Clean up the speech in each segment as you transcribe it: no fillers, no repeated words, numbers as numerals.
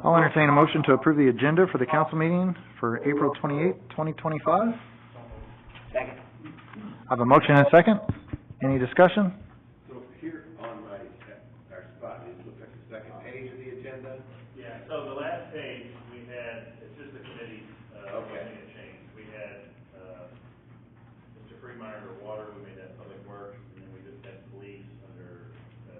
I'll entertain a motion to approve the agenda for the council meeting for April 28th, 2025. Second. I have a motion and a second. Any discussion? So here on my, our spot, it looks like the second page of the agenda. Yeah, so the last page, we had, it's just the committee, Okay. making a change. We had, Mr. Freemeyer under water, we made that public works, and then we just had police under,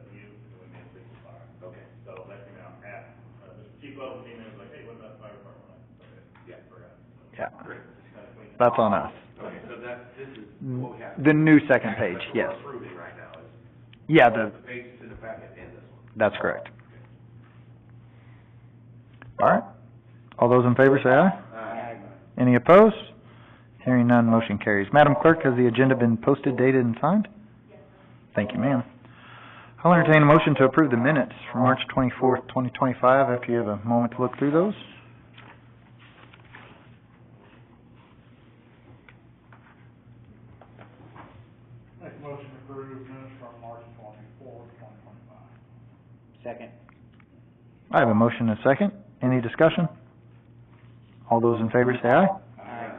youth, and we made police and fire. Okay. So that came out after, Mr. Chief Wells came in and was like, hey, what about the fire department? Okay, Yeah. forgot. Yeah, Great. Just kind of cleaned that's on us. Okay, so this is what we have. The new second page, That's what yes. we're approving right now is Yeah, the pages in the packet and this one. that's correct. All right. All those in favor say aye. Any opposed? Hearing none, motion carries. Madam Clerk, has the agenda been posted, dated, and signed? Thank you, ma'am. I'll entertain a motion to approve the minutes from March 24th, 2025, after you have a moment to look through those. Make a motion to approve minutes from March 24th, 2025. Second. I have a motion and a second. Any discussion? All those in favor say aye. Aye.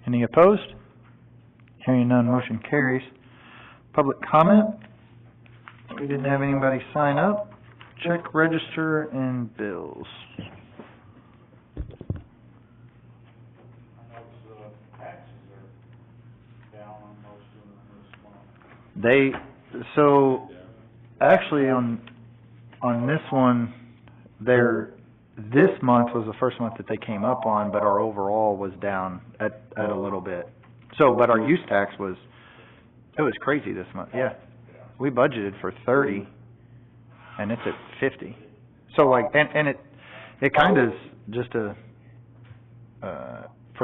Any opposed? Hearing none, motion carries. Public comment? We didn't have anybody sign up. Check, register, and bills. I notice, taxes are down on most of them this month. So, actually, on this one, this month was the first month that they came up on, but our overall was down at a little bit. So, but our use tax it was crazy this month, yeah. We budgeted for 30, and it's at 50. So like, and it kind of is just for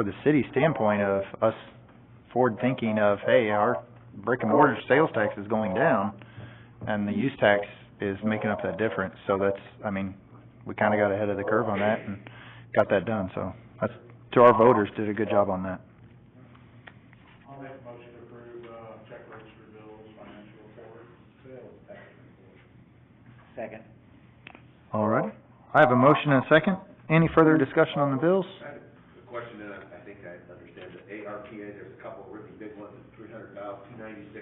the city standpoint of us forward thinking of, hey, our brick and mortar sales tax is going down, and the use tax is making up that difference. So that's, I mean, we kind of got ahead of the curve on that and got that done. So that's, to our voters, did a good job on that. I'll make a motion to approve, check register bills, financial report, sales tax report. Second. All right. I have a motion and a second. Any further discussion on the bills? I have a question, and I think I understand the ARPA, there's a couple really big ones, at 300,000, 296,000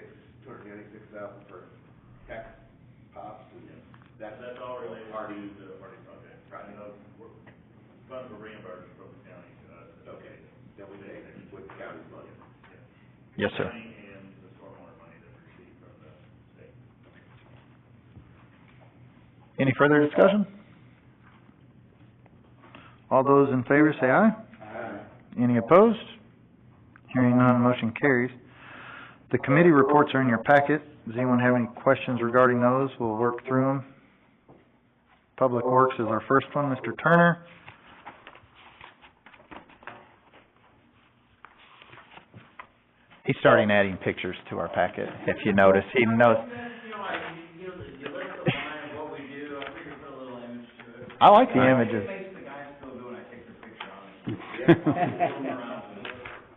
for tax pops, and That's all related Party. to the party project. Right. And those funds were reimbursed from the county to us. Okay, then we pay with county money. Yes, sir. Money and the stormwater money that we received from the state. Any further discussion? All those in favor say aye. Aye. Any opposed? Hearing none, motion carries. The committee reports are in your packet. Does anyone have any questions regarding those? We'll work through them. Public Works is our first one, Mr. Turner. He's starting adding pictures to our packet, if you notice. He knows. You list the line of what we do, I figured put a little image to it. I like the images. It makes the guys feel good when I take their picture, honestly.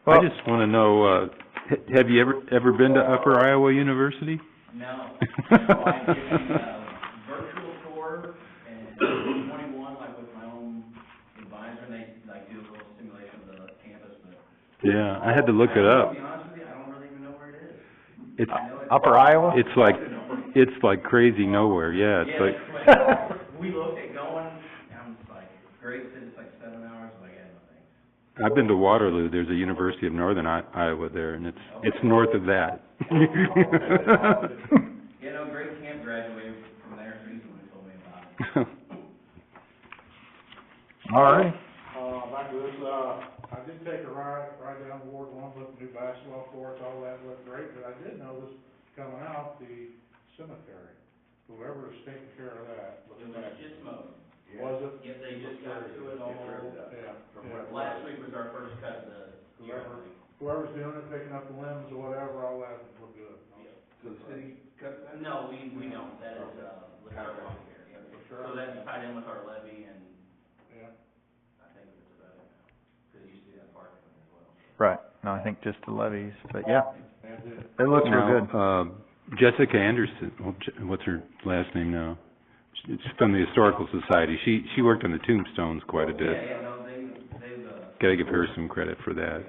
Well, I just want to know, have you ever been to Upper Iowa University? No, I did a virtual tour in 21, like with my own advisor, and they like do a little simulation of the campus, but. Yeah, I had to look it up. To be honest with you, I don't really even know where it is. It's Upper Iowa? it's like crazy nowhere. Yeah, it's like We looked at going, and I'm just like, great, it's like 7 hours, I'm like, yeah, no thanks. I've been to Waterloo. There's a University of Northern Iowa there, and it's north of that. You know, great camp graduated from there recently, told me about it. All right. Back to this, I did take a ride down Ward 1, looked at new basketball courts, all that looked great, but I did notice coming out, the cemetery, whoever is taking care of that. It was just mowed. Was it? Yep, they just got to it all. Yeah. Last week was our first cut of the year. Whoever's doing it, picking up the limbs or whatever, all that looked good. So the city cut that? No, we don't, that is, Livermore here, yep. So that's tied in with our levy, and Yeah. I think that's about it now, because you see that parking as well. Right. No, I think just the levies, but yeah, That's it. it looks real good. Now, Jessica Anderson, what's her last name now? It's from the Historical Society. She worked on the tombstones quite a Yeah, bit. yeah, no, they've, Gotta give her some credit for that.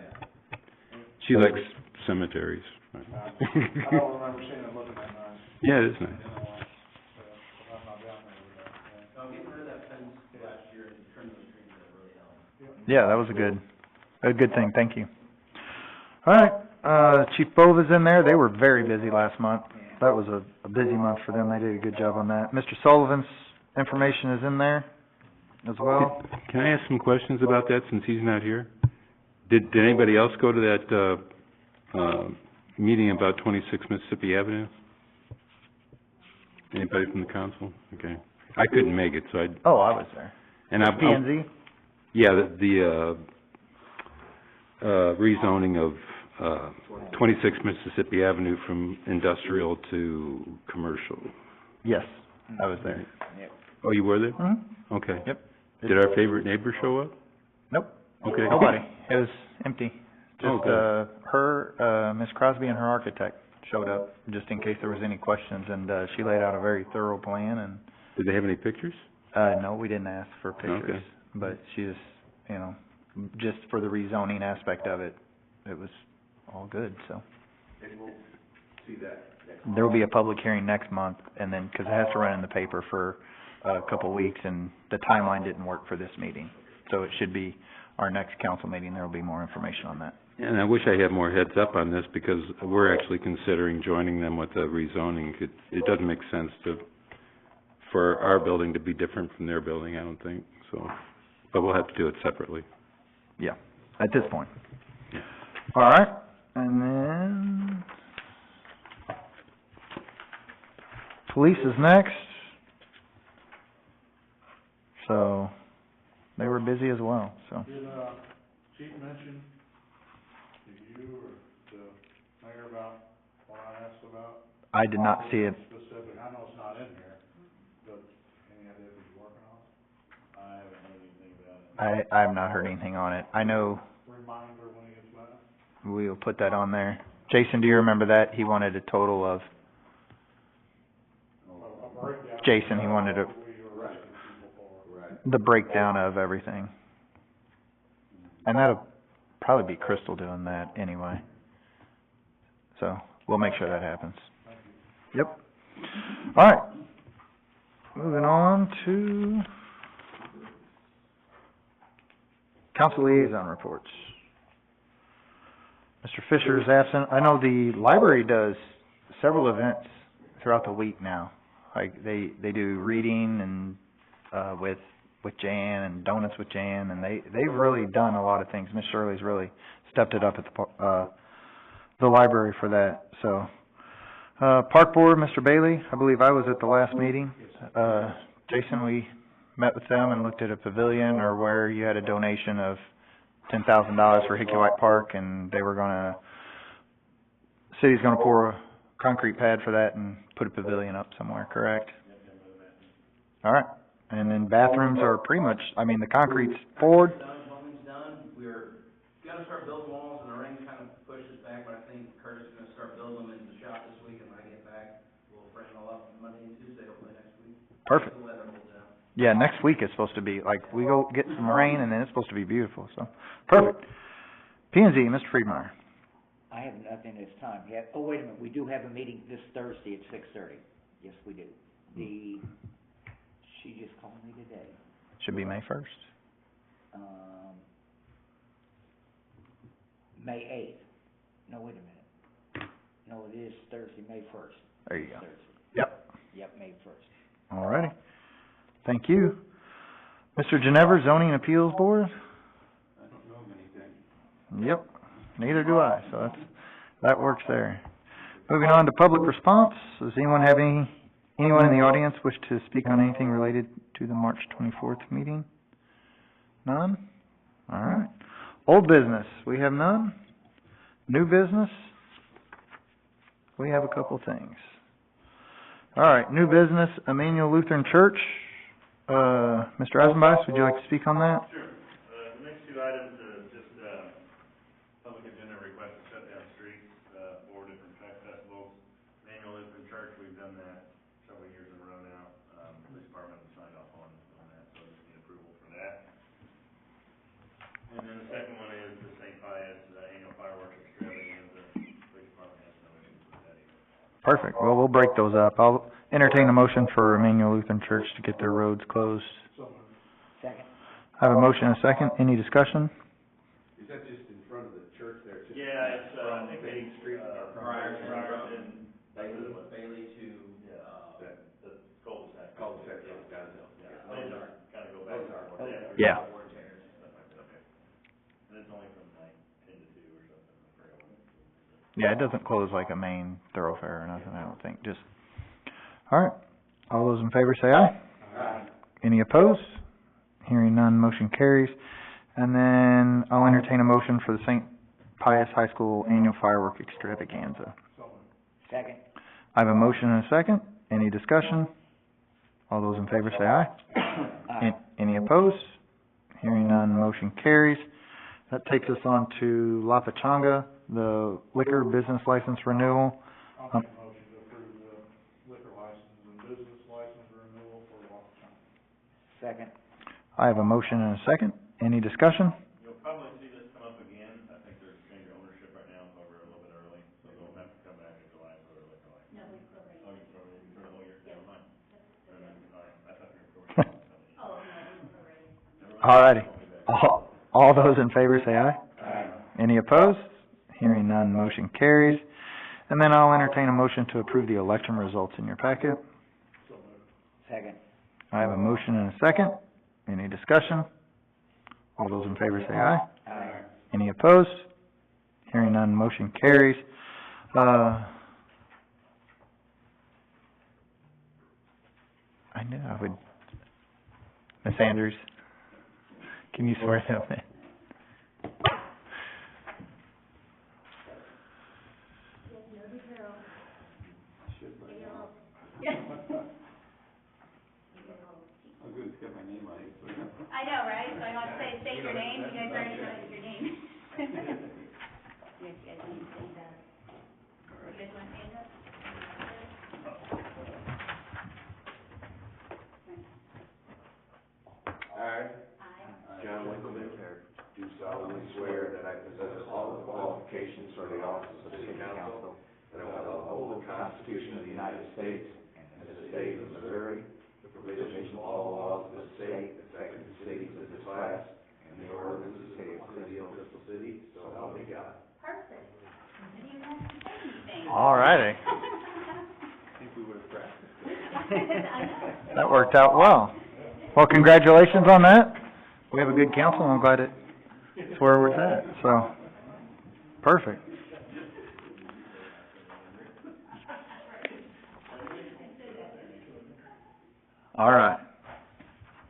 She likes cemeteries. I don't remember seeing it looking that nice. Yeah, it is nice. I'm not down there with that, yeah. So getting rid of that fence last year and trimming those trees, that really helped. Yeah, that was a good thing, thank you. All right, Chief Bova's in there, they were very busy last month. That was a busy month for them, they did a good job on that. Mr. Sullivan's information is in there as well. Can I ask some questions about that since he's not here? Did anybody else go to that, meeting about 26 Mississippi Avenue? Anybody from the council? Okay. I couldn't make it, so Oh, I was there. and I... P and Z? Yeah, the rezoning of, 26 Mississippi Avenue from industrial to commercial. Yes, I was there. Yep. Oh, you were there? Mm-hmm. Okay. Yep. Did our favorite neighbor show up? Nope, Okay. nobody, it was empty. Oh, Just, good. her, Miss Crosby and her architect showed up, just in case there was any questions, and, she laid out a very thorough plan, and, Did they have any pictures? no, we didn't ask for pictures. Okay. But she just, you know, just for the rezoning aspect of it, it was all good, so. And we'll see that next. There will be a public hearing next month, and then, 'cause it has to run in the paper for a couple weeks, and the timeline didn't work for this meeting. So it should be our next council meeting, there will be more information on that. And I wish I had more heads up on this because we're actually considering joining them with the rezoning. It doesn't make sense for our building to be different from their building, I don't think, so. But we'll have to do it separately. Yeah, at this point. Yeah. All right, and then police is next. So, they were busy as well, so. Did, Chief mention to you or to Mayor about what I asked about? I did not see it. Specific, I know it's not in here, but any idea if he's working on it? I haven't heard anything about it. I have not heard anything on it. I know Reminder when he gets back? we'll put that on there. Jason, do you remember that? He wanted a total of, A breakdown. Jason, he wanted a, We were arresting people for. Right. the breakdown of everything. And that'll probably be Crystal doing that anyway. So, we'll make sure that happens. Yep. All right. Moving on to council liaison reports. Mr. Fisher is absent. I know the library does several events throughout the week now. Like, they do reading and, with Jan, and donuts with Jan, and they've really done a lot of things. Miss Shirley's really stepped it up at the library for that, so. Park Board, Mr. Bailey, I believe I was at the last meeting. Jason, we met with them and looked at a pavilion, or where you had a donation of $10,000 for Hickey White Park, and they were city's gonna pour a concrete pad for that and put a pavilion up somewhere, correct? All right, and then bathrooms are pretty much, I mean, the concrete's poured. Plumbing's done, gotta start building walls, and the rain kind of pushed us back, but I think Curtis is gonna start building them in the shop this week, and when I get back, we'll frame it all up Monday and Tuesday, hopefully next week. Perfect. The weather holds out. Yeah, next week is supposed to be, like, we go get some rain, and then it's supposed to be beautiful, so, perfect. P and Z, Mr. Friedmeier. I have nothing this time. Yeah, oh, wait a minute, we do have a meeting this Thursday at 6:30. Yes, we do. She just called me today. Should be May 1st. May 8th. No, wait a minute. No, it is Thursday, May 1st. There you go. Thursday. Yep. Yep, May 1st. All righty. Thank you. Mr. Ginever, Zoning and Appeals Board? I don't know anything. Yep, neither do I, so that works there. Moving on to public response, does anyone in the audience wish to speak on anything related to the March 24th meeting? None? All right. Old business, we have none. New business? We have a couple things. All right, new business, Emmanuel Lutheran Church. Mr. Eisenbach, would you like to speak on that? Sure. The next two items are just, public agenda request to shut down streets, 4 different track festivals. Manual Lutheran Church, we've done that several years in a row now, at least part Perfect. Well, we'll break those up. I'll entertain a motion for Emmanuel Lutheran Church to get their roads closed. So moved. Second. I have a motion and a second. Any discussion? Is that just in front of the church there? It's just Yeah, it's, I think Main Street, Prior to, Ryerson, Bailey, Bailey to, that the cul-de-sac. cul-de-sac road down there. Yeah, those are, kinda go back. Those are. and forth. Yeah. Ford Terrace. Stuff like that, okay. And it's only from like 10 to 2 or something, I forgot what it is. Yeah, it doesn't close like a main thoroughfare or nothing, I don't think, just, all right. All those in favor say aye. Aye. Any opposed? Hearing none, motion carries. And then I'll entertain a motion for the St. Pius High School Annual Firework Extravaganza. So moved. Second. I have a motion and a second. Any discussion? All those in favor say aye. Aye. Any opposed? Hearing none, motion carries. That takes us on to La Pachanga, the liquor business license renewal. I'll make a motion to approve the liquor license and business license renewal for Waukesha. Second. I have a motion and a second. Any discussion? You'll probably see this come up again, I think there's change of ownership right now, so we're a little bit early, so they'll have to come back in July for their liquor license. No, we prorate. Oh, you prorate, you prorate the whole year, never mind. All right, I thought you were prorating. All righty. All those in favor say aye. Aye. Any opposed? Hearing none, motion carries. And then I'll entertain a motion to approve the election results in your packet. So moved. Second. I have a motion and a second. Any discussion? All those in favor say aye. Aye. Any opposed? Hearing none, motion carries. I knew I would. Ms. Andrews, can you swear them in? I know, right? So I want to say, state your name, you guys already know your name. You guys need to say that. You guys want to stand up? I, I, John Winkleman, do solemnly swear that I possess all the qualifications for the office of city council, that I will uphold the Constitution of the United States and the state of Missouri, the provisions of all laws of the state affecting the cities of this class, and the ordinances of the city of Crystal City, so help me God. perfect. I didn't even have to say anything. All righty. I think we would have practiced. I know. That worked out well. Well, congratulations on that. We have a good council, and I'm glad it's where we're at, so, perfect. All right.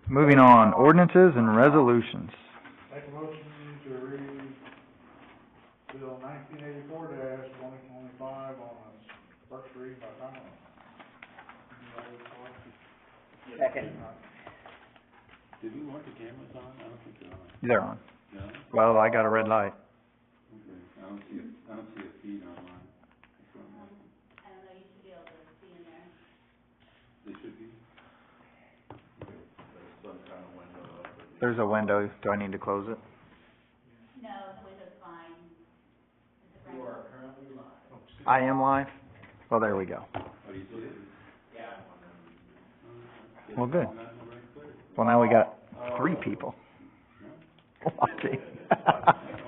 Moving on, ordinances and resolutions. Make a motion to read Bill 1984-2025 on its first reading by title only. Second. Did we want the cameras on? I don't think they're on. They're on. No? Well, I got a red light. Okay, I don't see a feed online. I don't know, you should be able to see in there. They should be. There's a window. Do I need to close it? No, the window's fine. It's a You bright- are currently live. I am live? Well, there we go. Oh, you see it? Yeah. Well, good. Well, now we got 3 people watching. We're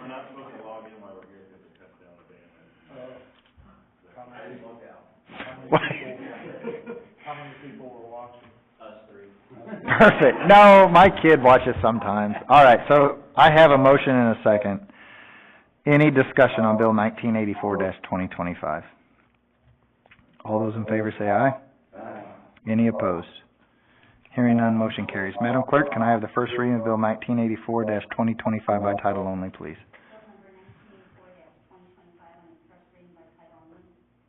not supposed to log in while we're here because it cuts down the bandwidth. How I many, didn't look out. how many people were watching? Us three. Perfect. No, my kid watches sometimes. All right, so I have a motion and a second. Any discussion on Bill 1984-2025? All those in favor say aye. Aye. Any opposed? Hearing none, motion carries. Madam Clerk, can I have the first reading of Bill 1984-2025 by title only, please? Bill number 1984-2025 on its first reading by title only.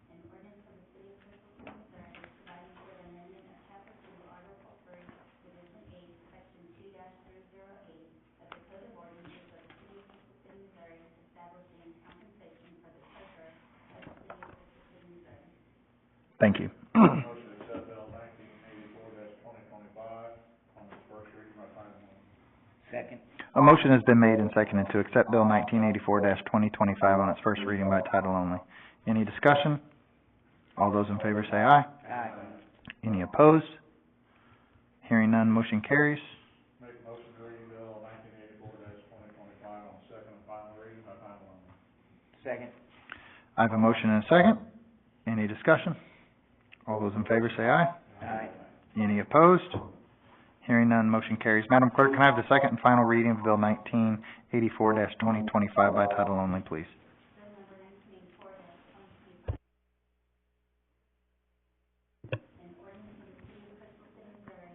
An ordinance of the city of Crystal City, Missouri, providing for the amendment of chapter 2, article 3, division 8, section 2-308 of the code of ordinances of the city of Crystal City, Missouri, establishing compensation for the treasurer of the city of Crystal City, Missouri. Thank you. Motion to accept Bill 1984-2025 on its first reading by title only. Second. A motion has been made and seconded to accept Bill 1984-2025 on its first reading by title only. Any discussion? All those in favor say aye. Aye. Any opposed? Hearing none, motion carries. Make a motion to read bill 1984-2025 on second and final reading by title only. Second. I have a motion and a second. Any discussion? All those in favor say aye. Aye. Any opposed? Hearing none, motion carries. Madam Clerk, can I have the second and final reading of Bill 1984-2025 by title only, please? An ordinance of the City of Crystal City, Missouri,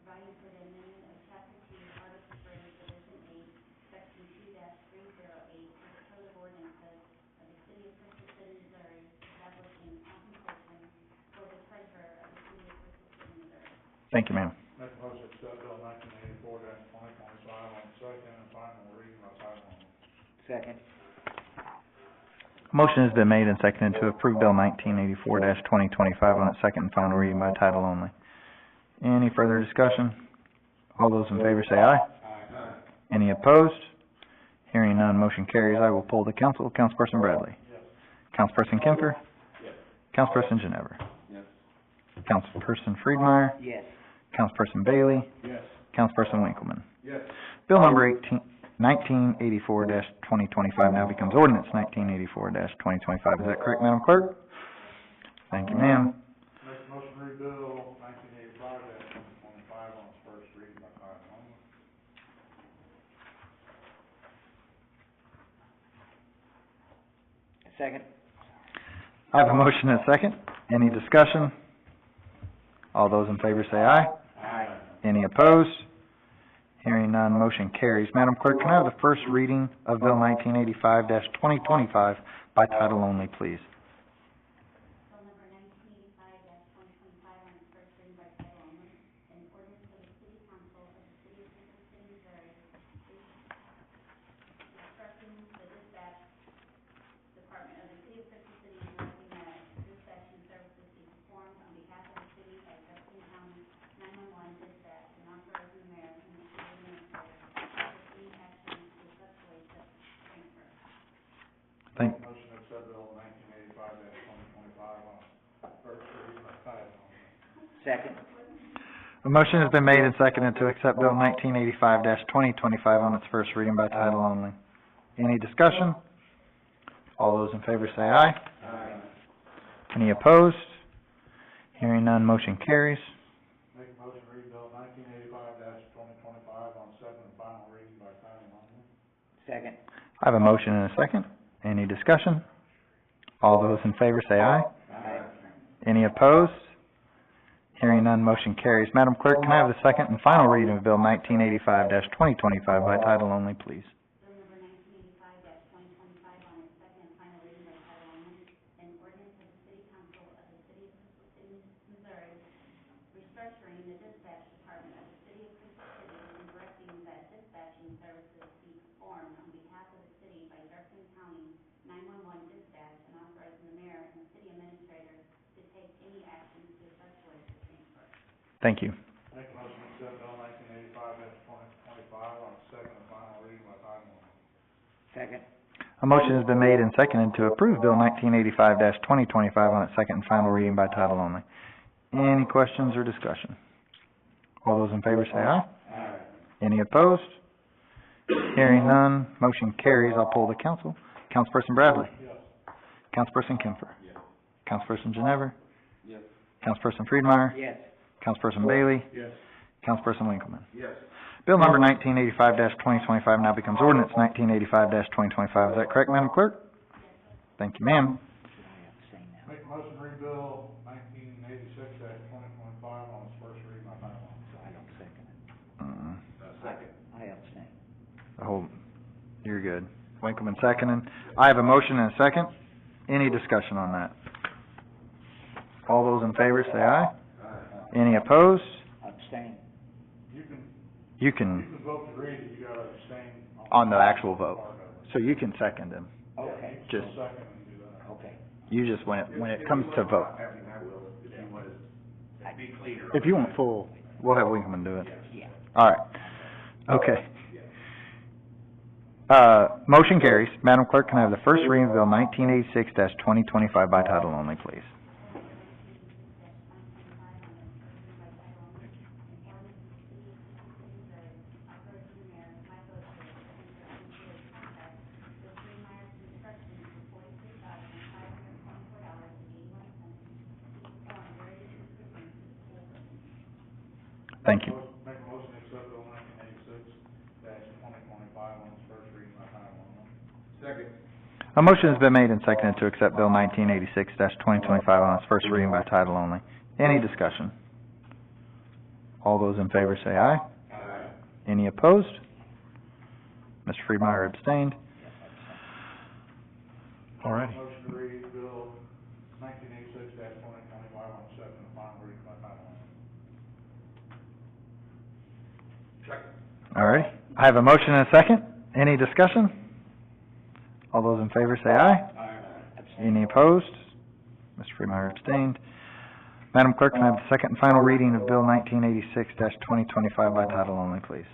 providing for the amendment of Chapter 2, Article 3, Division 8, Section 2-308 of the Code of Ordinances of the City of Crystal City, Missouri, establishing compensation for the treasurer of the City of Crystal City, Missouri. Thank you, ma'am. Make a motion to accept bill 1984-2025 on second and final reading by title only. Second. Motion has been made and seconded to approve Bill 1984-2025 on its second and final reading by title only. Any further discussion? All those in favor say aye. Aye. Any opposed? Hearing none, motion carries. I will poll the council. Councilperson Bradley. Yes. Councilperson Kemfer. Yes. Councilperson Ginever. Yes. Councilperson Friedmeier. Yes. Councilperson Bailey. Yes. Councilperson Winkleman. Yes. Bill number 1984-2025 now becomes ordinance 1984-2025. Is that correct, Madam Clerk? Thank you, ma'am. Make a motion to read bill 1985-2025 on its first reading by title only. Second. I have a motion and a second. Any discussion? All those in favor say aye. Aye. Any opposed? Hearing none, motion carries. Madam Clerk, can I have the first reading of Bill 1985-2025 by title only, please? Bill number 1985-2025 on its first reading by title only, an ordinance of the City Council of the City of Crystal City, Missouri, instructing the dispatch department of the City of Crystal City, directing that dispatching services be performed on behalf of the city by Jefferson County 911 dispatch and authorizing the mayor and the city administrator to take any action to effectuate such transfer. Thank, Motion to accept bill 1985-2025 on its first reading by title only. Second. a motion has been made and seconded to accept Bill 1985-2025 on its first reading by title only. Any discussion? All those in favor say aye. Aye. Any opposed? Hearing none, motion carries. Make a motion to read bill 1985-2025 on second and final reading by title only. Second. I have a motion and a second. Any discussion? All those in favor say aye. Aye. Any opposed? Hearing none, motion carries. Madam Clerk, can I have the second and final reading of Bill 1985-2025 by title only, please? Bill number 1985-2025 on its second and final reading by title only, an ordinance of the City Council of the City of Crystal City, Missouri, restructuring the dispatch department of the City of Crystal City and directing that dispatching services be performed on behalf of the city by Jefferson County 911 dispatch and authorizing the mayor and the city administrator to take any action to effectuate the transfer. Thank you. Make a motion to accept bill 1985-2025 on its second and final reading by title only. Second. A motion has been made and seconded to approve Bill 1985-2025 on its second and final reading by title only. Any questions or discussion? All those in favor say aye. Aye. Any opposed? Hearing none, motion carries. I'll poll the council. Councilperson Bradley. Yes. Councilperson Kemfer. Yes. Councilperson Ginever. Yes. Councilperson Friedmeier. Yes. Councilperson Bailey. Yes. Councilperson Winkleman. Yes. Bill number 1985-2025 now becomes ordinance 1985-2025. Is that correct, Madam Clerk? Thank you, ma'am. Should I abstain now? Make a motion to read bill 1986-2025 on its first reading by title only. So I don't second it. Second. I abstain. Hold, you're good. Winkleman seconding. I have a motion and a second. Any discussion on that? All those in favor say aye. Any opposed? Abstain. You You can, vote to read it, you gotta abstain. on the actual vote. Part of it. So you can second him. Okay. Just, Second and do that. Okay. you just, when it comes to vote. I will, if you want to be cleaner. If you want full, we'll have Winkleman do it. Yeah. All right. Okay. Motion carries. Madam Clerk, can I have the first reading of Bill 1986-2025 by title only, please? Thank you. Make a motion to accept Bill 1986-2025 on its first reading by title only. Second. A motion has been made and seconded to accept Bill 1986-2025 on its first reading by title only. Any discussion? All those in favor say aye. Aye. Any opposed? Mr. Freemeyer abstained. All righty. Motion to read Bill 1986-2025 on second and final reading by title only. Second. All righty. I have a motion and a second. Any discussion? All those in favor say aye. Aye. Any opposed? Mr. Freemeyer abstained. Madam Clerk, can I have the second and final reading of Bill 1986-2025 by title only, please?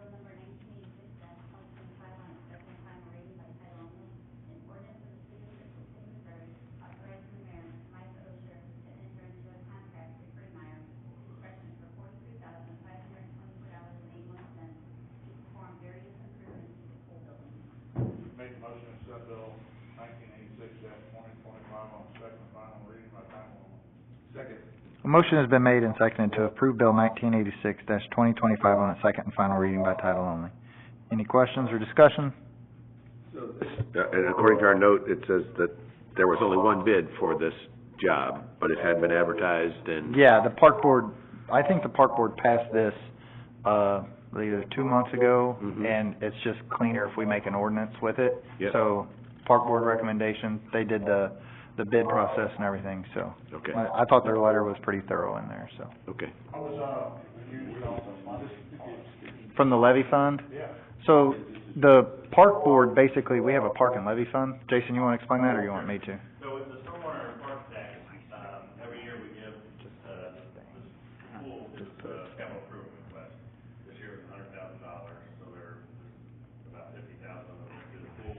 Bill number 1986-2025 on its second and final reading by title only, an ordinance of the city of Crystal City, Missouri, authorizing the mayor, Mike Osher, to enter into a contract with Freemeyer Construction for $43,524.81 to perform various improvements to the pool building. Make a motion to accept Bill 1986-2025 on second and final reading by title only. Second. A motion has been made and seconded to approve Bill 1986-2025 on its second and final reading by title only. Any questions or discussion? So this, and according to our note, it says that there was only one bid for this job, but it had been advertised and... Yeah, the park board, I think the park board passed this, either 2 months ago, Mhm. and it's just cleaner if we make an ordinance with it. Yep. So, park board recommendation, they did the bid process and everything, so. Okay, I thought their letter was pretty thorough in there, so. okay. I was, used on Monday. From the levy fund? Yeah. So, the park board, basically, we have a park and levy fund. Jason, you wanna explain that, or you want me to? So with the stormwater park tax, every year we give, this pool is capital improvement request. This year was $100,000, so there's about $50,000 to the pool,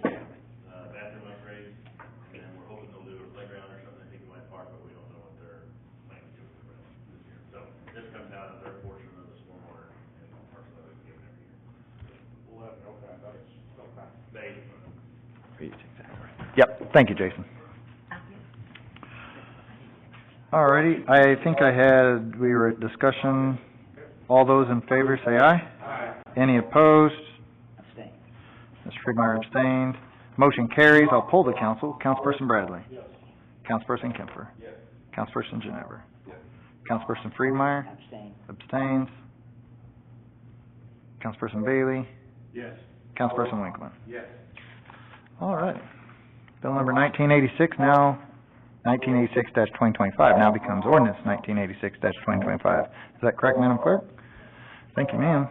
bathroom upgrades, and then we're hoping they'll do a playground or something at Hickory Park, but we don't know what they're planning to do with the rest this year. So this comes out of their portion of the stormwater and parks that we give every year. Okay, that's, okay. They, Yep, thank you, Jason. Alrighty, I think we were at discussion. All those in favor say aye. Aye. Any opposed? Abstain. Mr. Freemeyer abstained. Motion carries. I'll poll the council. Councilperson Bradley. Yes. Councilperson Kemfer. Yes. Councilperson Ginever. Yes. Councilperson Freemeyer Abstain. abstains. Councilperson Bailey. Yes. Councilperson Winkman. Yes. All right. Bill number 1986 now becomes ordinance 1986-2025. Is that correct, Madam Clerk? Thank you, ma'am.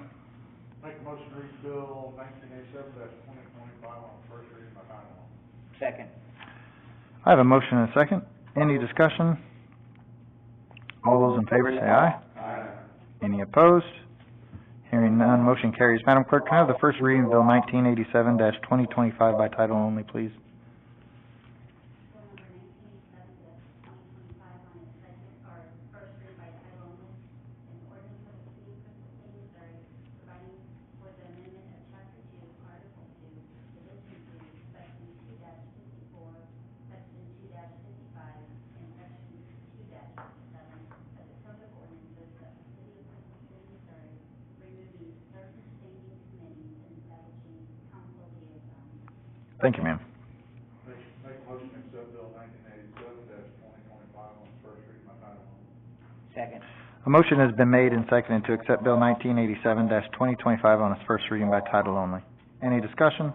Make a motion to read Bill 1987-2025 on first reading by title only. Second. I have a motion and a second. Any discussion? All those in favor say aye. Aye. Any opposed? Hearing none, motion carries. Madam Clerk, can I have the first reading of Bill 1987-2025 by title only, please? Bill number 1987-2025 on its second, or first read by title only, an ordinance of the city of Crystal City, Missouri, providing for the amendment of chapter 2, article 2, division 2, section 2-54, section 2-55, and section 2-57 of the code of ordinances of the city of Crystal City, Missouri, removing certain standing committees and establishing council liaisons. Thank you, ma'am. Make a motion to accept Bill 1987-2025 on first reading by title only. Second. A motion has been made and seconded to accept Bill 1987-2025 on its first reading by title only. Any discussion?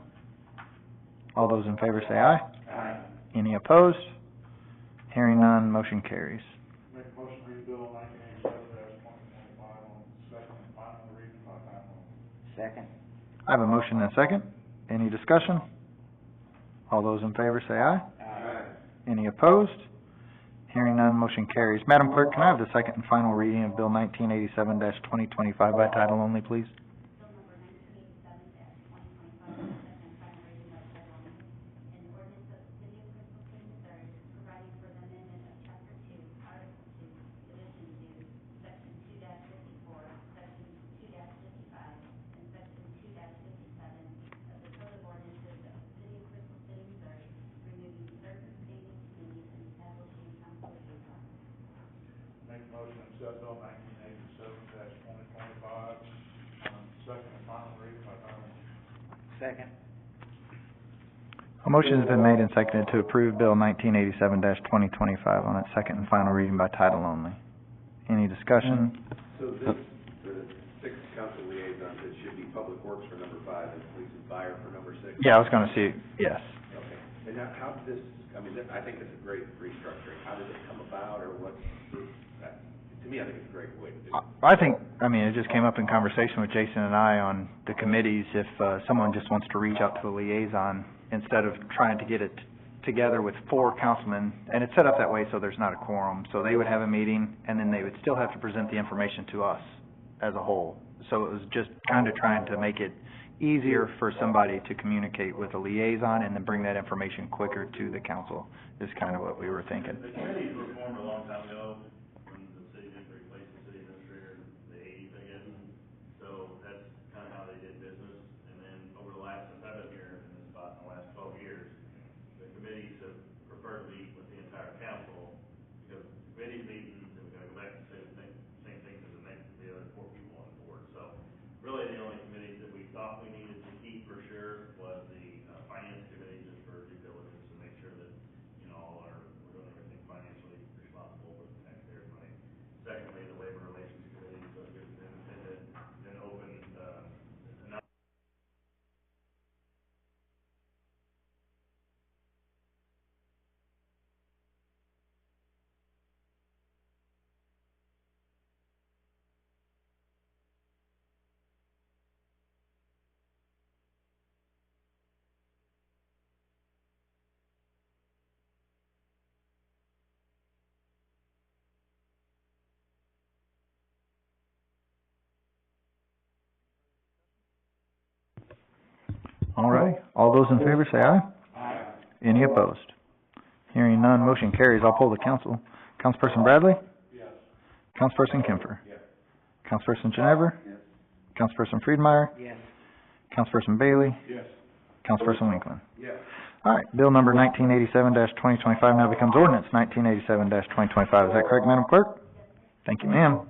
All those in favor say aye. Aye. Any opposed? Hearing none, motion carries. Make a motion to read Bill 1987-2025 on second and final reading by title only. Second. I have a motion and a second. Any discussion? All those in favor say aye. Aye. Any opposed? Hearing none, motion carries. Madam Clerk, can I have the second and final reading of Bill 1987-2025 by title only, please? Bill number 1987-2025 on its second and final reading by title only, an ordinance of the city of Crystal City, Missouri, providing for the amendment of chapter 2, article 2, division 2, section 2-54, section 2-55, and section 2-57 of the code of ordinances of the city of Crystal City, Missouri, removing certain standing committees and establishing council liaisons. Make a motion to accept Bill 1987-2025 second and final reading by title only. Second. A motion has been made and seconded to approve Bill 1987-2025 on its second and final reading by title only. Any discussion? So this, for the six council liaisons, it should be Public Works for number 5 and Police and Fire for number 6? Yeah, I was gonna see, yes. Okay. And now, how did this, I mean, I think it's a great restructuring. How did it come about, or what, to me, I think it's a great way to do it. I think, I mean, it just came up in conversation with Jason and I on the committees, if, someone just wants to reach out to a liaison, instead of trying to get it together with 4 councilmen, and it's set up that way so there's not a quorum, so they would have a meeting, and then they would still have to present the information to us as a whole. So it was just kind of trying to make it easier for somebody to communicate with a liaison and then bring that information quicker to the council, is kind of what we were thinking. The committees were formed a long time ago, when the city didn't replace the city administrator in the eighties, I guess. So that's kind of how they did business. And then over the last, since I've been here in this spot in the last 12 years, the committees have preferred to meet with the entire council, because committee meetings, and we gotta go back and say the same things as the other 4 people on the board. So really, the only committees that we thought we needed to keep for sure was the finance committee, just for due diligence and make sure that, you know, we're doing everything financially responsible with the taxpayers' money. Secondly, the labor relations committee, so it gives an independent and open, All right, all those in favor say aye. Aye. Any opposed? Hearing none, motion carries. I'll poll the council. Councilperson Bradley? Yes. Councilperson Kemfer? Yes. Councilperson Ginever? Yes. Councilperson Friedmeier? Yes. Councilperson Bailey? Yes. Councilperson Winkler? Yes. All right, bill number 1987-2025 now becomes ordinance 1987-2025. Is that correct, Madam Clerk? Thank you, ma'am.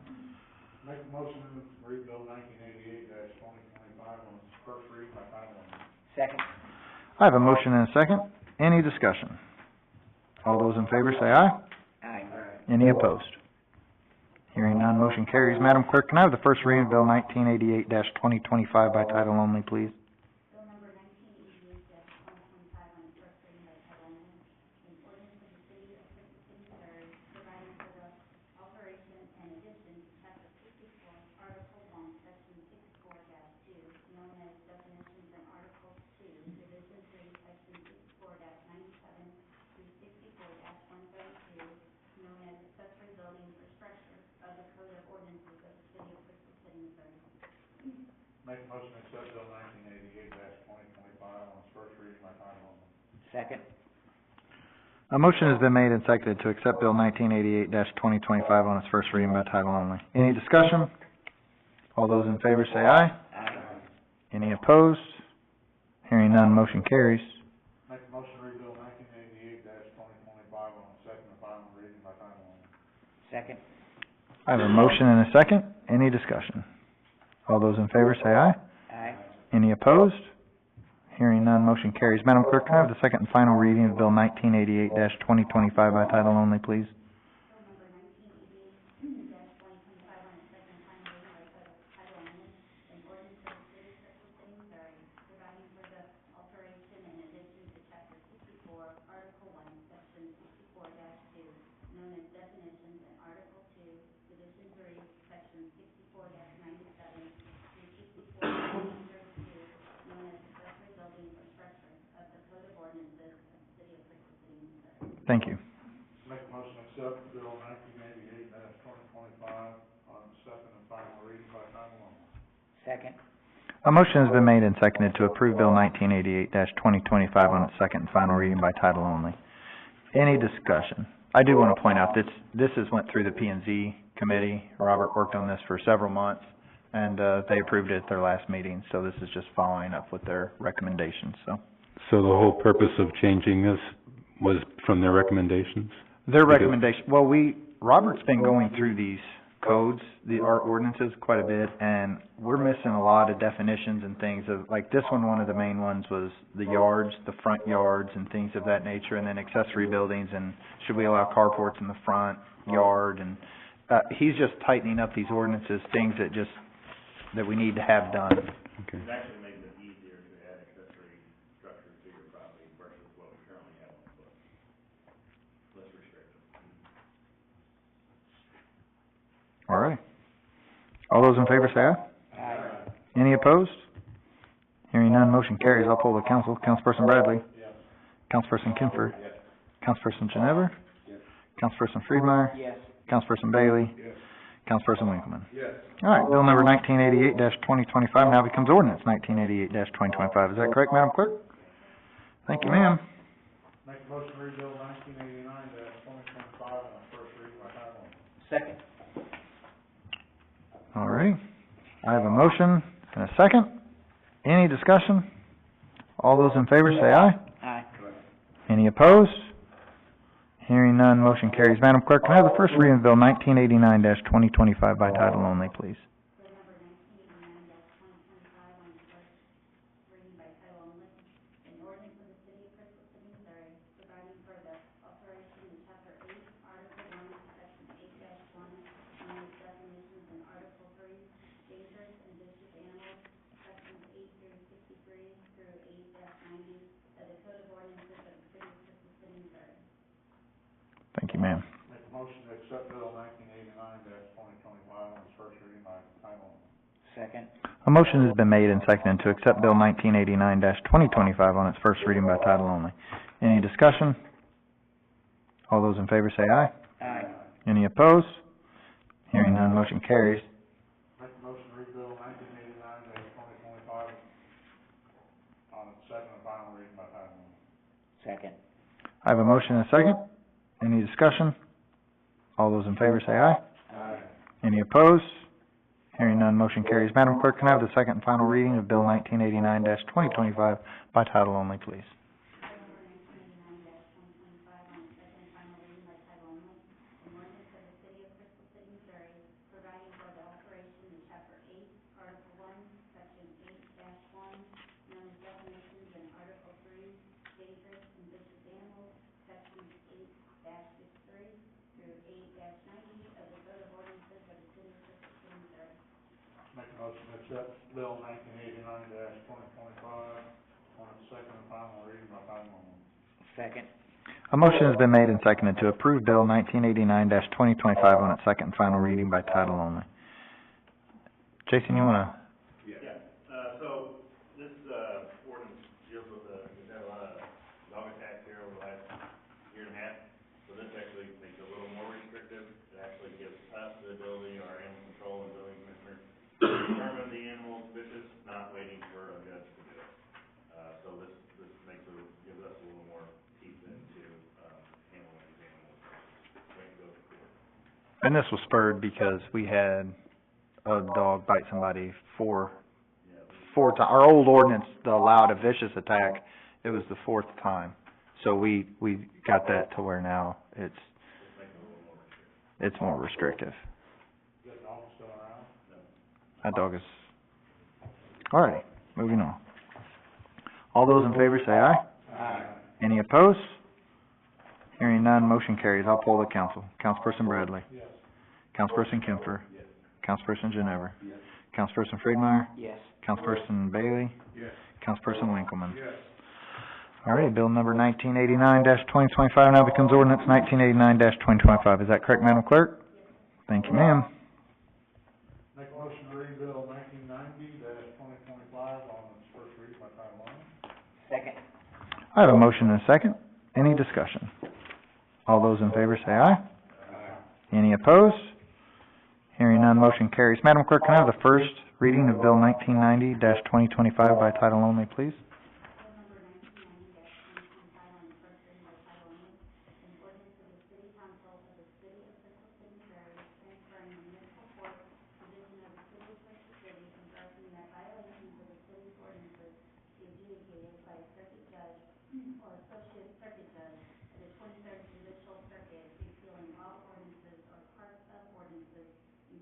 Make a motion to read Bill 1988-2025 on its first reading by title only. Second. I have a motion and a second. Any discussion? All those in favor say aye. Aye. Any opposed? Hearing none, motion carries. Madam Clerk, can I have the first reading of bill 1988-2025 by title only, please? Bill number 1988-2025 on its first reading by title only, an ordinance of the city of Crystal City, Missouri, providing for the alteration and addition to chapter 54, article 1, section 64-2, known as definitions, and article 2, division 3, section 64-97 through 64-132, known as accessory buildings or structures of the code of ordinances of the city of Crystal City, Missouri. Make a motion to accept Bill 1988-2025 on its first reading by title only. Second. A motion has been made and seconded to accept bill 1988-2025 on its first reading by title only. Any discussion? All those in favor say aye. Aye. Any opposed? Hearing none, motion carries. Make a motion to read Bill 1988-2025 on its second and final reading by title only. Second. I have a motion and a second. Any discussion? All those in favor say aye. Aye. Any opposed? Hearing none, motion carries. Madam Clerk, can I have the second and final reading of bill 1988-2025 by title only, please? Bill number 1988-2025 on its second and final reading by title only, an ordinance of the city of Crystal City, Missouri, providing for the alteration and addition to chapter 64, article 1, section 64-2, known as definitions, and article 2, division 3, section 64-97 through 64-132, known as accessory buildings or structures of the code of ordinances of the city of Crystal City, Missouri. Thank you. Make a motion to accept Bill 1988-2025 on its second and final reading by title only. Second. A motion has been made and seconded to approve bill 1988-2025 on its second and final reading by title only. Any discussion? I do want to point out, this has went through the P and Z committee. Robert worked on this for several months, and, they approved it at their last meeting, so this is just following up with their recommendations, so. So the whole purpose of changing this was from their recommendations? Their recommendation, well, Robert's been going through these codes, our ordinances quite a bit, and we're missing a lot of definitions and things of, like this one of the main ones was the yards, the front yards and things of that nature, and then accessory buildings, and should we allow carports in the front yard, and, he's just tightening up these ordinances, things that we need to have done. Okay. It actually makes it easier to add accessory structures to your property versus what we currently have on the books. Less restrictive. All right. All those in favor say aye. Aye. Any opposed? Hearing none, motion carries. I'll poll the council. Councilperson Bradley. Yes. Councilperson Kemfer. Yes. Councilperson Ginever. Yes. Councilperson Friedmeier. Yes. Councilperson Bailey. Yes. Councilperson Winkleman. Yes. All right, bill number 1988-2025 now becomes ordinance 1988-2025. Is that correct, Madam Clerk? Thank you, ma'am. Make a motion to read bill 1989-2025 on its first reading by title only. Second. All right. I have a motion and a second. Any discussion? All those in favor say aye. Aye. Any opposed? Hearing none, motion carries. Madam Clerk, can I have the first reading of bill 1989-2025 by title only, please? Bill number 1989-2025 on its first reading by title only. An ordinance of the city of Crystal City, Missouri, providing for the alteration in chapter 8, article 1, section 8-1, known as definitions, and article 3, dangerous and vicious animals, sections 8 through 63 through 8-90 of the code of ordinances of the city of Crystal City, Missouri. Thank you, ma'am. Make a motion to accept bill 1989-2025 on its first reading by title only. Second. A motion has been made and seconded to accept bill 1989-2025 on its first reading by title only. Any discussion? All those in favor say aye. Aye. Any opposed? Hearing none, motion carries. Make a motion to read bill 1989-2025 on its second and final reading by title only. Second. I have a motion and a second. Any discussion? All those in favor say aye. Aye. Any opposed? Hearing none, motion carries. Madam Clerk, can I have the second and final reading of bill 1989-2025 by title only, please? Bill number 1989-2025 on its second and final reading by title only. An ordinance of the city of Crystal City, Missouri, providing for the alteration in chapter 8, article 1, section 8-1, known as definitions, and article 3, dangerous and vicious animals, sections 8-63 through 8-90 of the code of ordinances of the city of Crystal City, Missouri. Make a motion to accept bill 1989-2025 on its second and final reading by title only. Second. A motion has been made and seconded to approve bill 1989-2025 on its second and final reading by title only. Jason, you wanna? Yeah, so this, ordinance deals with we've had a lot of dog attacks here over the last year and a half. So this actually makes it a little more restrictive. It actually gives us the ability, our animal control and building commissioner, to determine the animal's vicious, not waiting for a judge to do it. So this gives us a little more teeth into, handling these animals, when it goes to court. And this was spurred because we had a dog bite somebody four times. Our old ordinance that allowed a vicious attack, it was the fourth time. So we got that to where now it's more restrictive. Is that dog still around? That dog is, alright, moving on. All those in favor say aye. Aye. Any opposed? Hearing none, motion carries. I'll poll the council. Councilperson Bradley. Yes. Councilperson Kemfer. Yes. Councilperson Ginever. Yes. Councilperson Friedmeier. Yes. Councilperson Bailey. Yes. Councilperson Winkleman. Yes. All right, bill number 1989-2025 now becomes ordinance 1989-2025. Is that correct, Madam Clerk? Thank you, ma'am. Make a motion to read bill 1990-2025 on its first reading by title only. Second. I have a motion and a second. Any discussion? All those in favor say aye. Any opposed? Hearing none, motion carries. Madam Clerk, can I have the first reading of bill 1990-2025 by title only, please? Bill number 1990-2025 on its first reading by title only. An ordinance of the city council of the city of Crystal City, Missouri, transferring the municipal court division of the city of Crystal City and directing that violations of the city's ordinances be adjudicated by a circuit judge or associate circuit judge of the 23rd Judicial Circuit, repealing all ordinances or parts of ordinances in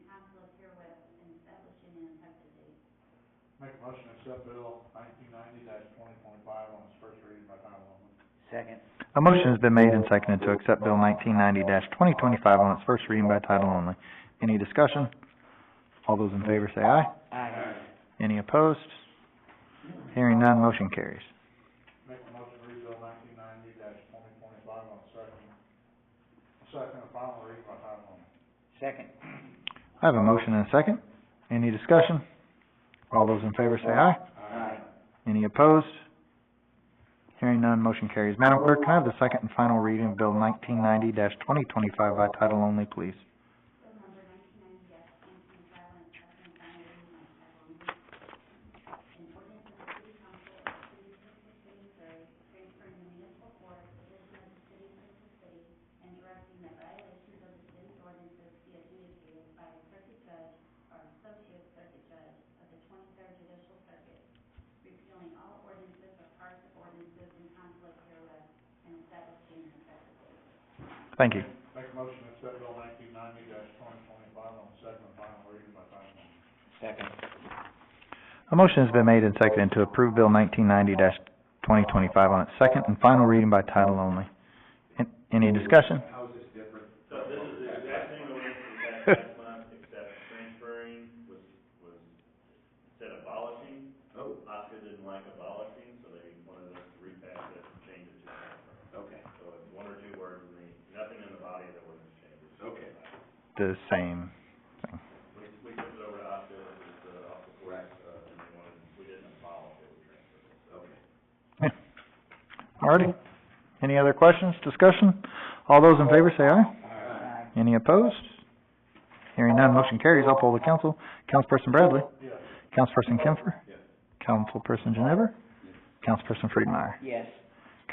Make a motion to accept bill 1990-2025 on its first reading by title only. Second. A motion has been made and seconded to accept Bill 1990-2025 on its first reading by title only. Any discussion? All those in favor say aye. Aye. Any opposed? Hearing none, motion carries. Make a motion to read bill 1990-2025 on its second and final reading by title only. Second. I have a motion and a second. Any discussion? All those in favor say aye. Aye. Any opposed? Hearing none, motion carries. Madam Clerk, can I have the second and final reading of Bill 1990-2025 by title only, please? Bill number 1990-2025 on its second and final reading by title only. An ordinance of the City Council of the City of Crystal City, Missouri, transferring the municipal court division of the City of Crystal City and directing that violations of the city's ordinances be adjudicated by a circuit judge or associate circuit judge of the 23rd Judicial Circuit, repealing all ordinances or parts of ordinances in conflict herewith and establishing an effective date. Thank you. Make a motion to accept bill 1990-2025 on its second and final reading by title only. Second. A motion has been made and seconded to approve Bill 1990-2025 on its second and final reading by title only. Any discussion? How is this different? So this is the exact same ordinance we had last month, except transferring was, instead of abolishing, Oh, OSCA didn't like abolishing, so they wanted us to repass it and change it to transfer. okay, So it's one or two words in nothing in the body of the ordinance changes. okay. The same thing. We took it over to OSCA, it was, off the court, and they wanted, we didn't abolish it, we transferred it. Okay. Alrighty. Any other questions, discussion? All those in favor say aye. Aye. Any opposed? Hearing none, motion carries. I'll poll the council. Councilperson Bradley? Yes. Councilperson Kemfer? Yes. Councilperson Ginever? Councilperson Friedmeier? Yes.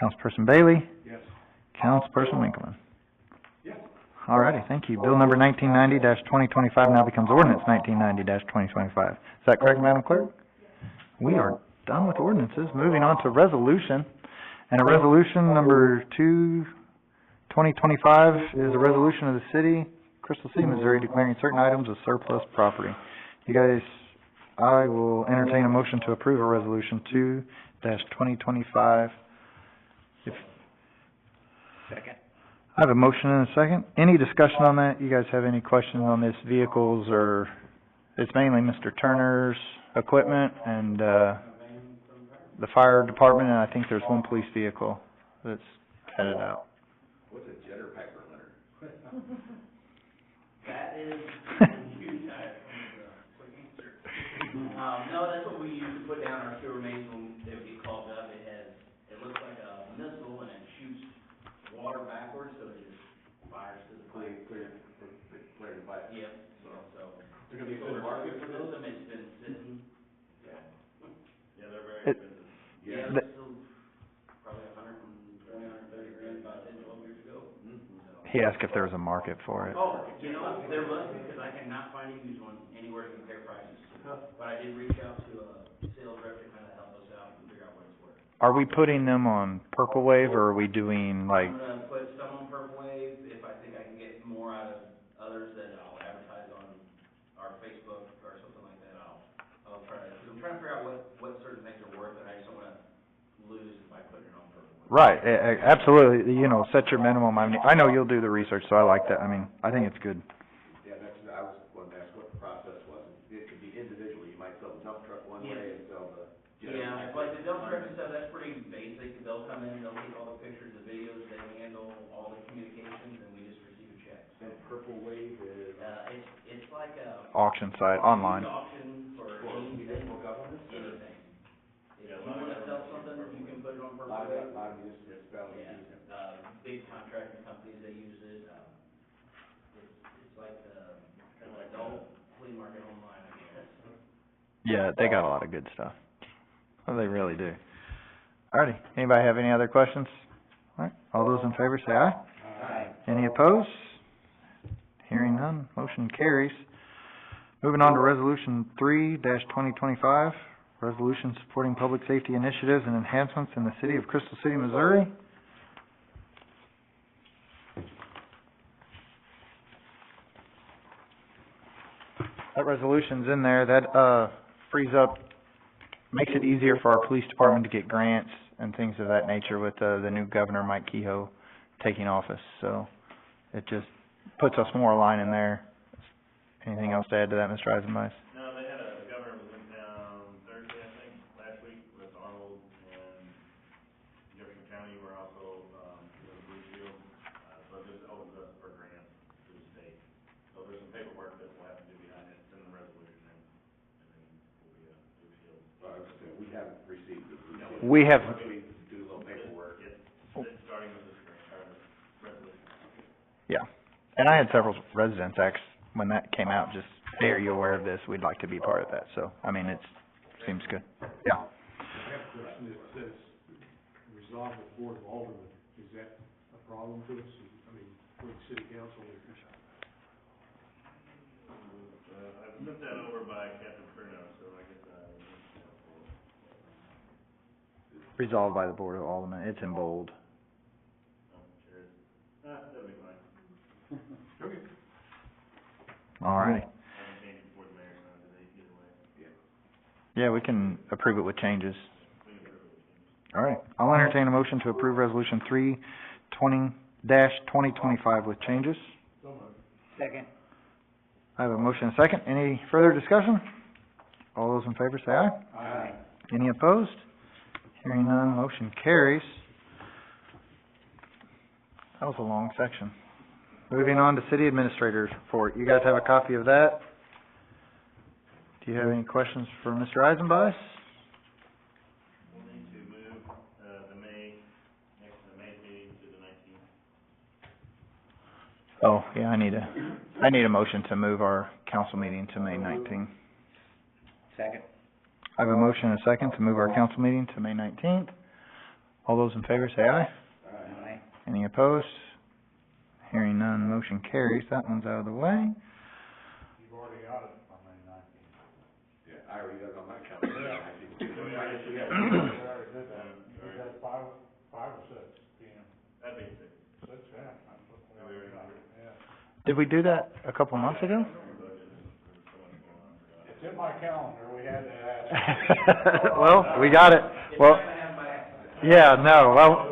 Councilperson Bailey? Yes. Councilperson Winkleman? Yes. Alrighty, thank you. Bill number 1990-2025 now becomes ordinance 1990-2025. Is that correct, Madam Clerk? We are done with ordinances. Moving on to resolution. And a resolution number 2025 is a resolution of the city, Crystal City, Missouri, declaring certain items as surplus property. You guys, I will entertain a motion to approve a resolution 2-2025. Second. I have a motion and a second. Any discussion on that? You guys have any questions on this vehicles or, it's mainly Mr. Turner's equipment and, the fire department, and I think there's one police vehicle that's headed out. What's a jetter piper, Leonard? That is, huge, quick answer. No, that's what we use to put down our sewer mains when they would get clogged up. It looks like a missile and it shoots water backwards, so it just fires to the pipe. Clear the pipe. Yep, so. There's gonna be a good market for this? It's been sitting, Yeah, they're very It- expensive. yeah, The- it's still probably $130 about 10, 12 years ago. So. He asked if there was a market for it. Oh, you know, there must be, because I cannot find a used one anywhere to compare prices. But I did reach out to a sales rep to kind of help us out and figure out what it's worth. Are we putting them on Purple Wave, or are we doing like, I'm gonna put some on Purple Wave, if I think I can get more out of others, then I'll advertise on our Facebook or something like that, I'll try to, because I'm trying to figure out what certain things are worth, and I just don't wanna lose by putting it on Purple Wave. right, absolutely, you know, set your minimum. I know you'll do the research, so I like that. I mean, I think it's good. Yeah, I was going to ask what the process was. It could be individual, you might sell the dump truck one Yeah. way and sell the jetter. Yeah, like the dump truck and stuff, that's pretty basic, they'll come in, they'll take all the pictures, the videos, they handle all the communications, and we just receive a check. And Purple Wave is? It's like a. Auction site, online. Auction for anything, municipal governments? anything. If Yeah, you wanna sell something, you can put it on Purple A Wave. lot of municipalities Yeah, use it. big contracting companies, they use it, it's like the, kind of like the old flea market online, I guess. Yeah, they got a lot of good stuff. Well, they really do. Alrighty, anybody have any other questions? Alright, all those in favor say aye. Aye. Any opposed? Hearing none, motion carries. Moving on to resolution 3-2025, resolution supporting public safety initiatives and enhancements in the city of Crystal City, Missouri. That resolution's in there, that, frees up makes it easier for our police department to get grants and things of that nature with, the new governor, Mike Kehoe, taking office, so it just puts us more aligned in there. Anything else to add to that, Mr. Eisenbeiss? No, they had a governor was in town Thursday, I think, last week with Arnold and Jefferson County were also, doing Blue Shield. So it just opens up for grants to the state. So there's some paperwork that we'll have to do behind it, send the resolution in, and then we'll be a Blue Shield. Well, I was gonna say, we haven't received the Blue Shield. We have, We do a little paperwork. Yes, it's starting with this grant, or this resolution. yeah, and I had several residents when that came out, just, hey, are you aware of this? We'd like to be part of that, so, I mean, seems good, yeah. I have a question that says, resolve the Board of Aldermen, is that a problem to us? I mean, for the city council? I've sent that over by Captain Bruno, so I guess, Resolved by the Board of Aldermen, it's in bold. sure is. That'll be fine. Okay. All right. I can change it before the mayor signs it, either way. Yeah, we can approve it with changes. We can approve it. All right, I'll entertain a motion to approve resolution 320-2025 with changes. Second. I have a motion and a second. Any further discussion? All those in favor say aye. Aye. Any opposed? Hearing none, motion carries. That was a long section. Moving on to city administrator's report. You guys have a copy of that? Do you have any questions for Mr. Eisenbeiss? We'll need to move, the May meeting to the 19th. Oh, yeah, I need a motion to move our council meeting to May 19th. Second. I have a motion and a second to move our council meeting to May 19th. All those in favor say aye. Aye. Any opposed? Hearing none, motion carries. That one's out of the way. You've already got it on May 19th. Yeah, I already got it on my calendar. We already did that. Was that five or six P.M.? That'd be six. Six, yeah. That's what we already got, yeah. Did we do that a couple months ago? It's in my calendar, we had to ask. Well, we got it. Well, yeah, no, well,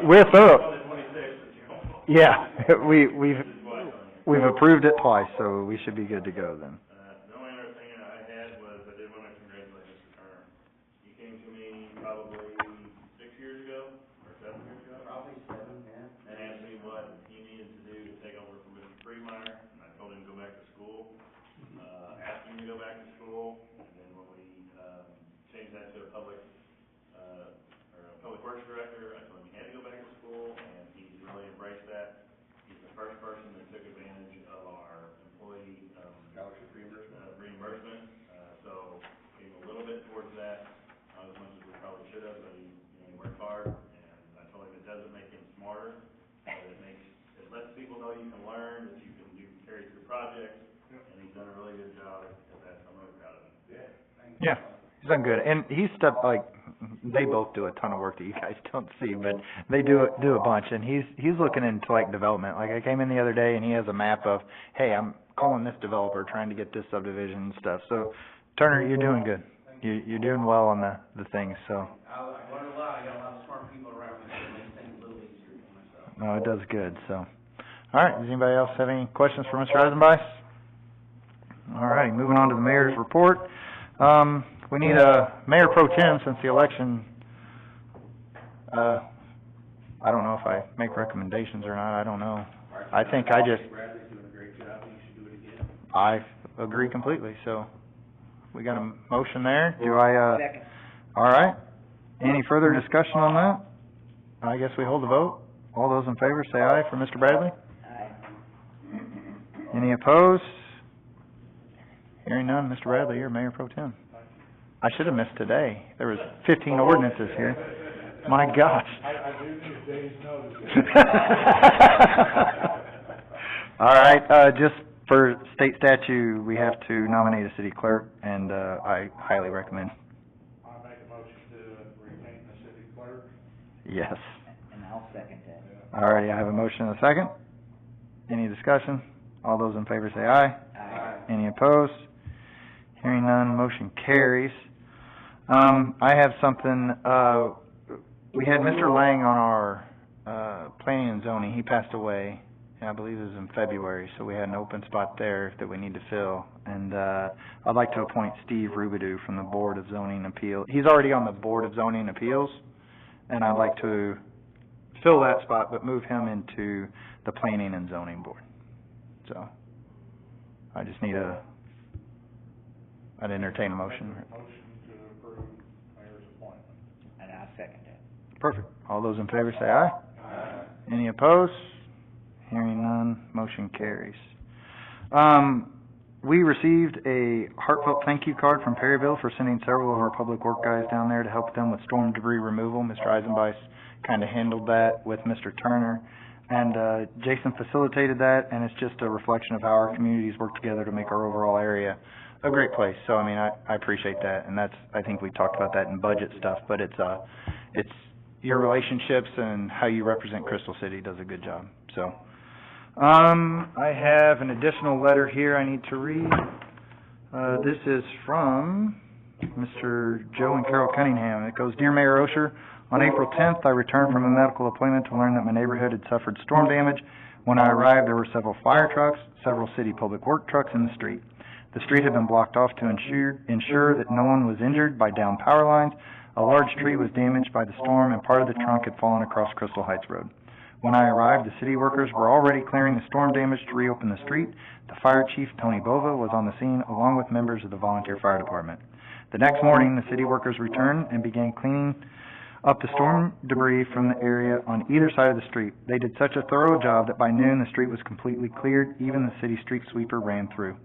we're through. Yeah, we've approved it twice, so we should be good to go then. The only other thing I had was, I did want to congratulate Mr. Turner. He came to me probably 6 years ago, or 7 years ago. Probably 7, yeah. And asked me what he needed to do to take over from Mr. Freemeyer, and I told him to go back to school. Asked him to go back to school, and then when we, changed that to a public works director, I told him he had to go back to school, and he's really embraced that. He's the first person that took advantage of our employee, Scholarship reimbursement, so gave a little bit towards that, not as much as we probably should have, but he worked hard, and I told him it doesn't make him smarter, but it lets people know you can learn, that you can carry through projects, and he's done a really good job at that, so I'm really proud of him. Yeah, he's done good. And he's stepped, they both do a ton of work that you guys don't see, but they do a bunch, and he's looking into development. Like, I came in the other day and he has a map of, hey, I'm calling this developer, trying to get this subdivision and stuff. So, Turner, you're doing good. You're doing well on the things, so. I learned a lot, I got a lot of smart people around me, so it makes things a little easier for myself. No, it does good, so. All right, does anybody else have any questions for Mr. Eisenbeiss? All righty, moving on to the mayor's report. We need a mayor pro tem since the election. I don't know if I make recommendations or not, I don't know. I think I just, Bradley's doing a great job, and you should do it again. I agree completely, so. We got a motion there, do I, Second. all right. Any further discussion on that? I guess we hold the vote. All those in favor say aye for Mr. Bradley. Aye. Any opposed? Hearing none, Mr. Bradley, you're mayor pro tem. I should have missed today. There was 15 ordinances here. My gosh. I do need a day's notice. All right, just for state statute, we have to nominate a city clerk, and, I highly recommend. I make a motion to retain the city clerk. Yes. And I'll second that. All righty, I have a motion and a second. Any discussion? All those in favor say aye. Aye. Any opposed? Hearing none, motion carries. I have something, we had Mr. Lang on our, planning and zoning, he passed away, I believe it was in February, so we had an open spot there that we need to fill, and, I'd like to appoint Steve Rubidoux from the Board of Zoning Appeal. He's already on the Board of Zoning Appeals, and I'd like to fill that spot, but move him into the Planning and Zoning Board. So, I just need I'd entertain a motion. Motion to approve mayor's appointment. And I second that. Perfect. All those in favor say aye. Aye. Any opposed? Hearing none, motion carries. We received a heartfelt thank you card from Perryville for sending several of our public work guys down there to help them with storm debris removal. Mr. Eisenbeiss kinda handled that with Mr. Turner, and, Jason facilitated that, and it's just a reflection of how our communities work together to make our overall area a great place. So, I mean, I appreciate that, and that's, I think we talked about that in budget stuff, but it's your relationships and how you represent Crystal City does a good job, so. I have an additional letter here I need to read. This is from Mr. Joe and Carol Cunningham. It goes, Dear Mayor Osher, on April 10th, I returned from a medical appointment to learn that my neighborhood had suffered storm damage. When I arrived, there were several fire trucks, several city public work trucks in the street. The street had been blocked off to ensure that no one was injured by downed power lines. A large tree was damaged by the storm, and part of the trunk had fallen across Crystal Heights Road. When I arrived, the city workers were already clearing the storm damage to reopen the street. The fire chief, Tony Bova, was on the scene along with members of the volunteer fire department. The next morning, the city workers returned and began cleaning up the storm debris from the area on either side of the street. They did such a thorough job that by noon, the street was completely cleared. Even the city street sweeper ran through.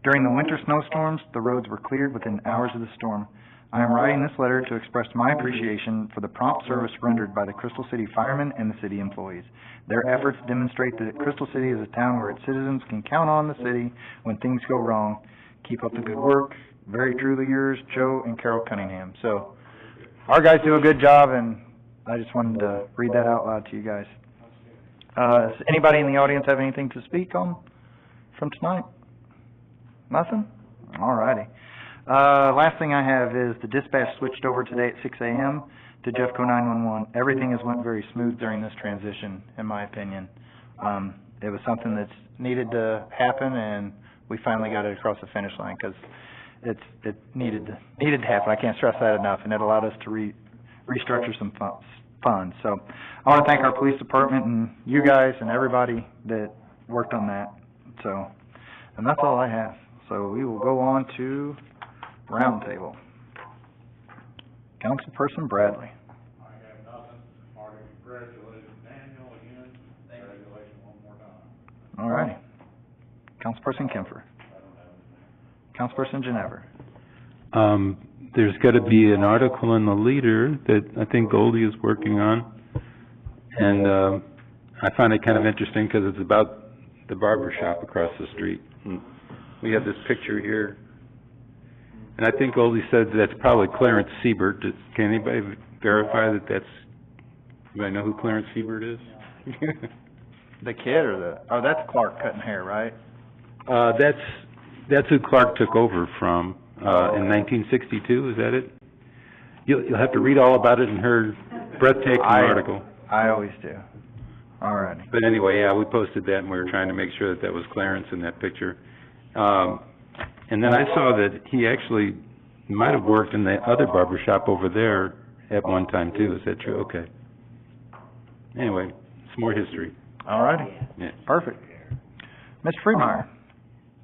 During the winter snowstorms, the roads were cleared within hours of the storm. I am writing this letter to express my appreciation for the prompt service rendered by the Crystal City firemen and the city employees. Their efforts demonstrate that Crystal City is a town where its citizens can count on the city when things go wrong. Keep up the good work. Very truly yours, Joe and Carol Cunningham. So, our guys do a good job, and I just wanted to read that out loud to you guys. Does anybody in the audience have anything to speak on from tonight? Nothing? Alrighty. Last thing I have is the dispatch switched over today at 6 a.m. to Jeffco 911. Everything has went very smooth during this transition, in my opinion. It was something that's needed to happen, and we finally got it across the finish line, because it needed to happen. I can't stress that enough, and it allowed us to restructure some funds. So, I want to thank our police department and you guys and everybody that worked on that. So, and that's all I have. So, we will go on to roundtable. Councilperson Bradley. I have nothing. Already congratulated Daniel again. Congratulations one more time. All righty. Councilperson Kemfer. I don't have anything. Councilperson Ginever. There's gotta be an article in the Leader that I think Goldie is working on. And, I find it kind of interesting because it's about the barber shop across the street. And we have this picture here. And I think Goldie said that's probably Clarence Siebert. Can anybody verify that that's, anybody know who Clarence Siebert is? The kid or that's Clark cutting hair, right? That's who Clark took over from, in 1962, is that it? You'll have to read all about it in her breathtaking article. I always do. All righty. But anyway, yeah, we posted that and we were trying to make sure that was Clarence in that picture. And then I saw that he actually might have worked in the other barber shop over there at one time too. Is that true? Okay. Anyway, it's more history. All righty. Yeah. Perfect. Mr. Freemeyer.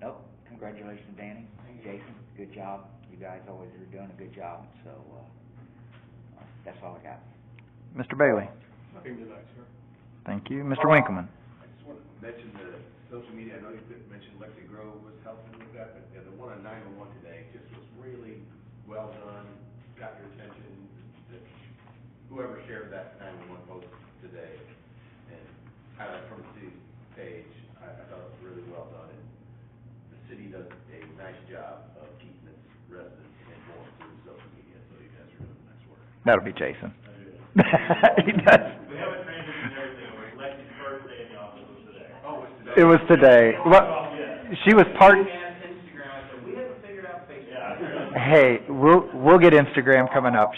Nope, congratulations, Danny, Jason, good job. You guys always are doing a good job, so, that's all I got. Mr. Bailey. Nothing tonight, sir. Thank you. Mr. Winkleman. I just want to mention the social media, I know you didn't mention Lexi Grove was helping with that, but the one on 911 today just was really well done, got your attention, that whoever shared that 911 post today, and highlight from the city's page, I thought it was really well done, and the city does a nice job of keeping its residents informed through social media, so you guys are doing nice work. That'll be Jason. He does. We haven't transitioned everything over. Lexi's first day in the office was today. Oh, it's today? It was today. Well, she was part, Instagram, I said, we haven't figured out Facebook. Yeah, Hey, we'll get Instagram coming up.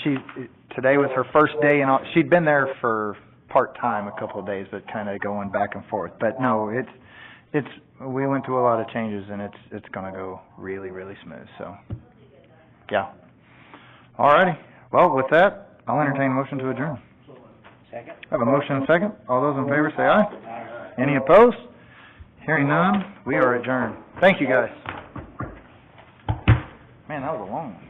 Today was her first day, and she'd been there for part-time a couple of days, but kinda going back and forth. But no, we went through a lot of changes, and it's gonna go really, really smooth, so, yeah. Alrighty, well, with that, I'll entertain a motion to adjourn. Second? I have a motion and a second. All those in favor say aye. Any opposed? Hearing none, we are adjourned. Thank you, guys. Man, that was a long one.